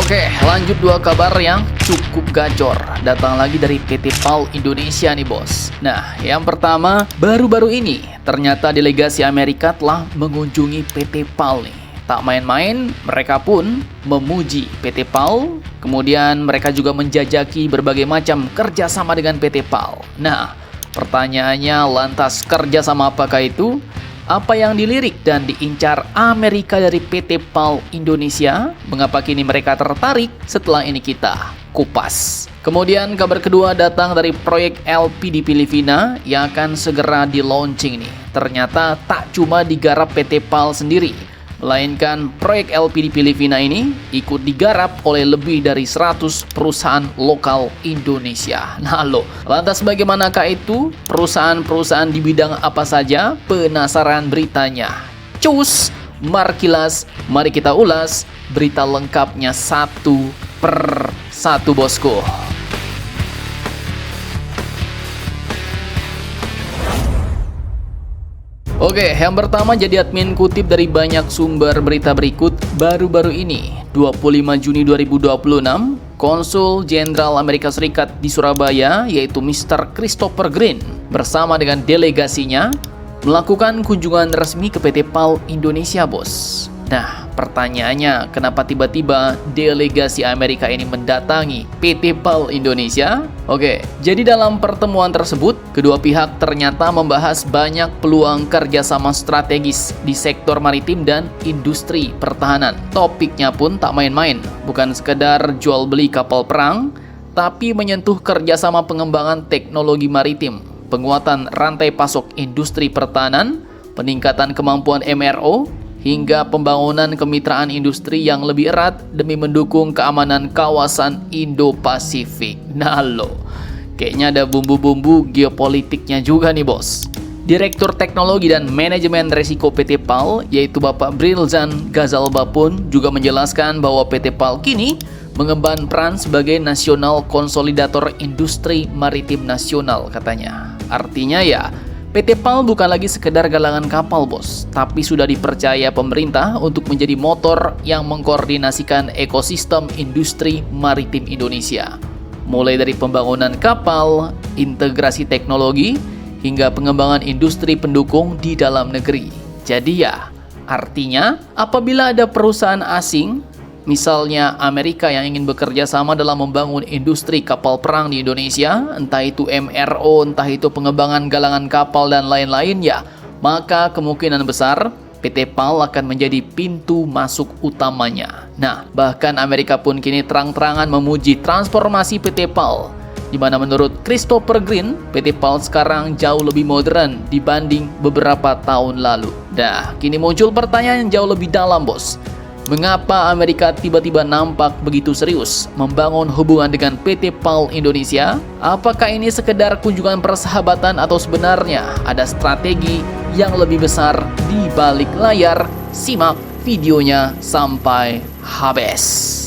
Oke, lanjut dua kabar yang cukup gacor. Datang lagi dari PT PAL Indonesia nih bos. Nah, yang pertama, baru-baru ini ternyata delegasi Amerika telah mengunjungi PT PAL nih. Tak main-main, mereka pun memuji PT PAL. Kemudian mereka juga menjajaki berbagai macam kerjasama dengan PT PAL. Nah, pertanyaannya lantas kerjasama apakah itu? Apa yang dilirik dan diincar Amerika dari PT PAL Indonesia? Mengapa kini mereka tertarik? Setelah ini kita kupas. Kemudian kabar kedua datang dari proyek LP di Filipina yang akan segera di-launching nih. Ternyata tak cuma digarap PT PAL sendiri, melainkan proyek LP di Filipina ini ikut digarap oleh lebih dari 100 perusahaan lokal Indonesia. Nah lo, lantas bagaimanakah itu? Perusahaan-perusahaan di bidang apa saja? Penasaran beritanya? Cus, Markilas, mari kita ulas berita lengkapnya satu per satu bosku. Oke, yang pertama jadi admin kutip dari banyak sumber berita berikut. Baru-baru ini, 25 Juni 2026, Konsul Jenderal Amerika Serikat di Surabaya, yaitu Mr. Christopher Green, bersama dengan delegasinya, melakukan kunjungan resmi ke PT PAL Indonesia, bos. Nah, pertanyaannya, kenapa tiba-tiba delegasi Amerika ini mendatangi PT PAL Indonesia? Oke, jadi dalam pertemuan tersebut, kedua pihak ternyata membahas banyak peluang kerjasama strategis di sektor maritim dan industri pertahanan. Topiknya pun tak main-main, bukan sekedar jual beli kapal perang, tapi menyentuh kerjasama pengembangan teknologi maritim, penguatan rantai pasok industri pertahanan, peningkatan kemampuan MRO, hingga pembangunan kemitraan industri yang lebih erat demi mendukung keamanan kawasan Indo-Pasifik. Nah lo, kayaknya ada bumbu-bumbu geopolitiknya juga nih bos. Direktur Teknologi dan Manajemen Resiko PT PAL, yaitu Bapak Brilzan Gazalba pun juga menjelaskan bahwa PT PAL kini mengemban peran sebagai nasional konsolidator industri maritim nasional katanya. Artinya ya, PT PAL bukan lagi sekedar galangan kapal bos, tapi sudah dipercaya pemerintah untuk menjadi motor yang mengkoordinasikan ekosistem industri maritim Indonesia. Mulai dari pembangunan kapal, integrasi teknologi, hingga pengembangan industri pendukung di dalam negeri. Jadi ya, artinya apabila ada perusahaan asing, misalnya Amerika yang ingin bekerja sama dalam membangun industri kapal perang di Indonesia, entah itu MRO, entah itu pengembangan galangan kapal dan lain-lain ya, maka kemungkinan besar PT PAL akan menjadi pintu masuk utamanya. Nah, bahkan Amerika pun kini terang-terangan memuji transformasi PT PAL, di mana menurut Christopher Green, PT PAL sekarang jauh lebih modern dibanding beberapa tahun lalu. Nah, kini muncul pertanyaan yang jauh lebih dalam bos. Mengapa Amerika tiba-tiba nampak begitu serius membangun hubungan dengan PT PAL Indonesia? Apakah ini sekedar kunjungan persahabatan atau sebenarnya ada strategi yang lebih besar di balik layar? Simak videonya sampai habis.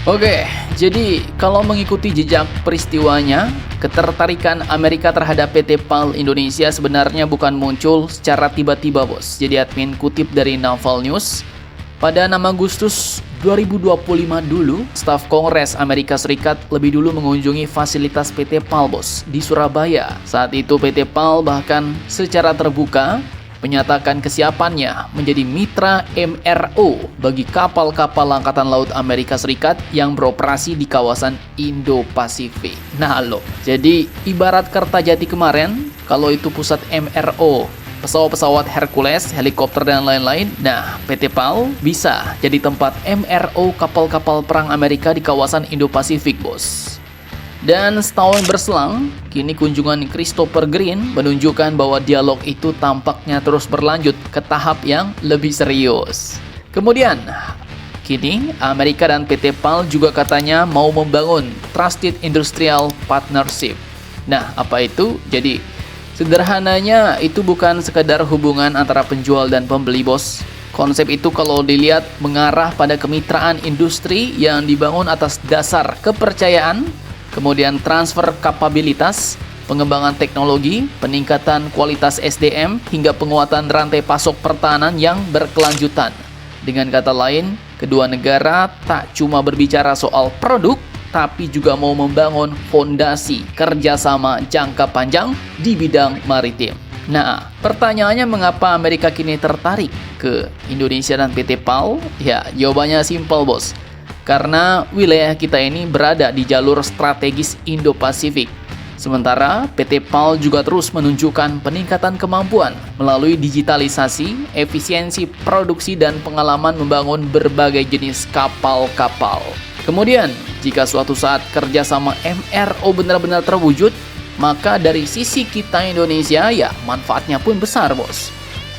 Oke, jadi kalau mengikuti jejak peristiwanya, ketertarikan Amerika terhadap PT PAL Indonesia sebenarnya bukan muncul secara tiba-tiba bos. Jadi admin kutip dari Naval News, pada 6 Agustus 2025 dulu, staf Kongres Amerika Serikat lebih dulu mengunjungi fasilitas PT PAL bos di Surabaya. Saat itu PT PAL bahkan secara terbuka menyatakan kesiapannya menjadi mitra MRO bagi kapal-kapal Angkatan Laut Amerika Serikat yang beroperasi di kawasan Indo-Pasifik. Nah lo, jadi ibarat Kertajati kemarin, kalau itu pusat MRO, pesawat-pesawat Hercules, helikopter dan lain-lain, nah PT PAL bisa jadi tempat MRO kapal-kapal perang Amerika di kawasan Indo-Pasifik bos. Dan setahun berselang, kini kunjungan Christopher Green menunjukkan bahwa dialog itu tampaknya terus berlanjut ke tahap yang lebih serius. Kemudian, kini Amerika dan PT PAL juga katanya mau membangun Trusted Industrial Partnership. Nah, apa itu? Jadi, sederhananya itu bukan sekadar hubungan antara penjual dan pembeli bos. Konsep itu kalau dilihat mengarah pada kemitraan industri yang dibangun atas dasar kepercayaan, kemudian transfer kapabilitas, pengembangan teknologi, peningkatan kualitas SDM, hingga penguatan rantai pasok pertahanan yang berkelanjutan. Dengan kata lain, kedua negara tak cuma berbicara soal produk, tapi juga mau membangun fondasi kerjasama jangka panjang di bidang maritim. Nah, pertanyaannya mengapa Amerika kini tertarik ke Indonesia dan PT PAL? Ya, jawabannya simpel bos. Karena wilayah kita ini berada di jalur strategis Indo-Pasifik. Sementara PT PAL juga terus menunjukkan peningkatan kemampuan melalui digitalisasi, efisiensi produksi, dan pengalaman membangun berbagai jenis kapal-kapal. Kemudian, jika suatu saat kerjasama MRO benar-benar terwujud, maka dari sisi kita Indonesia ya manfaatnya pun besar bos.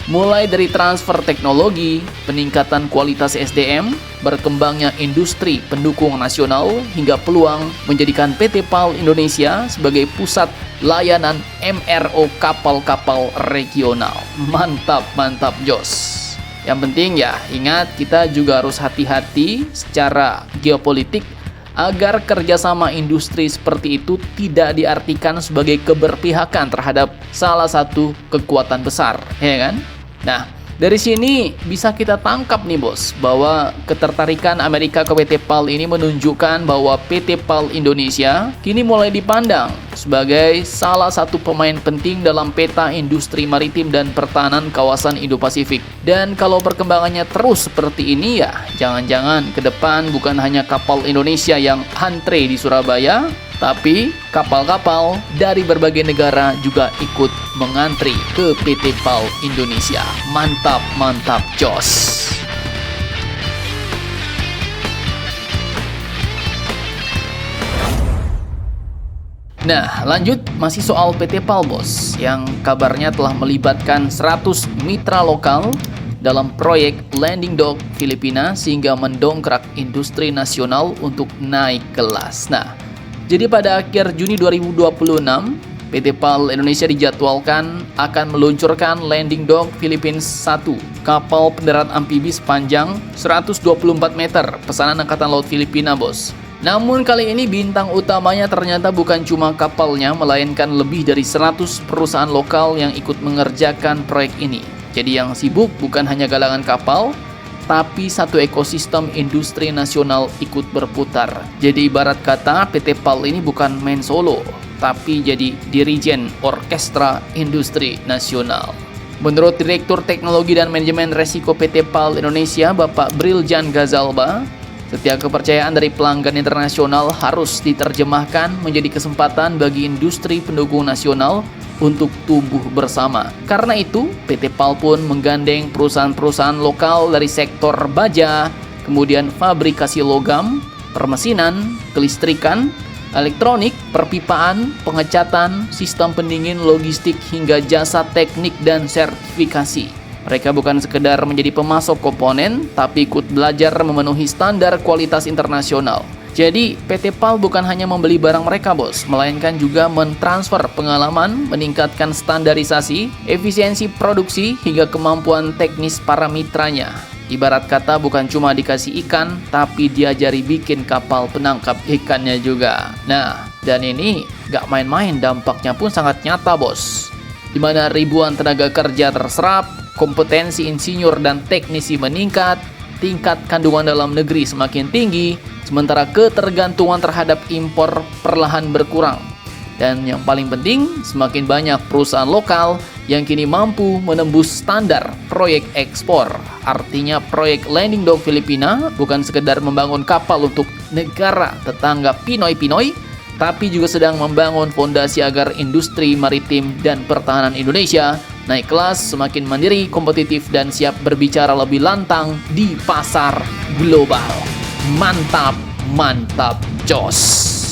Mulai dari transfer teknologi, peningkatan kualitas SDM, berkembangnya industri pendukung nasional, hingga peluang menjadikan PT PAL Indonesia sebagai pusat layanan MRO kapal-kapal regional. Mantap, mantap jos. Yang penting ya ingat, kita juga harus hati-hati secara geopolitik agar kerjasama industri seperti itu tidak diartikan sebagai keberpihakan terhadap salah satu kekuatan besar, ya kan? Nah, dari sini bisa kita tangkap nih bos, bahwa ketertarikan Amerika ke PT PAL ini menunjukkan bahwa PT PAL Indonesia kini mulai dipandang sebagai salah satu pemain penting dalam peta industri maritim dan pertahanan kawasan Indo-Pasifik. Dan kalau perkembangannya terus seperti ini ya, jangan-jangan ke depan bukan hanya kapal Indonesia yang antre di Surabaya, tapi kapal-kapal dari berbagai negara juga ikut mengantri ke PT PAL Indonesia. Mantap, mantap, jos. Nah, lanjut masih soal PT PAL bos, yang kabarnya telah melibatkan 100 mitra lokal dalam proyek Landing Dock Filipina sehingga mendongkrak industri nasional untuk naik kelas. Nah, jadi pada akhir Juni 2026, PT PAL Indonesia dijadwalkan akan meluncurkan Landing Dock Philippines 1, kapal pendarat amfibi sepanjang 124 meter, pesanan Angkatan Laut Filipina bos. Namun kali ini bintang utamanya ternyata bukan cuma kapalnya, melainkan lebih dari 100 perusahaan lokal yang ikut mengerjakan proyek ini. Jadi yang sibuk bukan hanya galangan kapal, tapi satu ekosistem industri nasional ikut berputar. Jadi ibarat kata PT PAL ini bukan main solo, tapi jadi dirijen orkestra industri nasional. Menurut Direktur Teknologi dan Manajemen Resiko PT PAL Indonesia, Bapak Briljan Gazalba, setiap kepercayaan dari pelanggan internasional harus diterjemahkan menjadi kesempatan bagi industri pendukung nasional untuk tumbuh bersama. Karena itu, PT PAL pun menggandeng perusahaan-perusahaan lokal dari sektor baja, kemudian fabrikasi logam, permesinan, kelistrikan, elektronik, perpipaan, pengecatan, sistem pendingin, logistik, hingga jasa teknik dan sertifikasi. Mereka bukan sekedar menjadi pemasok komponen, tapi ikut belajar memenuhi standar kualitas internasional. Jadi, PT PAL bukan hanya membeli barang mereka bos, melainkan juga mentransfer pengalaman, meningkatkan standarisasi, efisiensi produksi, hingga kemampuan teknis para mitranya. Ibarat kata bukan cuma dikasih ikan, tapi diajari bikin kapal penangkap ikannya juga. Nah, dan ini gak main-main, dampaknya pun sangat nyata bos, di mana ribuan tenaga kerja terserap, kompetensi insinyur dan teknisi meningkat, tingkat kandungan dalam negeri semakin tinggi, sementara ketergantungan terhadap impor perlahan berkurang. Dan yang paling penting, semakin banyak perusahaan lokal yang kini mampu menembus standar proyek ekspor. Artinya proyek Landing Dock Filipina bukan sekedar membangun kapal untuk negara tetangga Pinoy-Pinoy, tapi juga sedang membangun fondasi agar industri maritim dan pertahanan Indonesia naik kelas, semakin mandiri, kompetitif, dan siap berbicara lebih lantang di pasar global. Mantap, mantap, jos.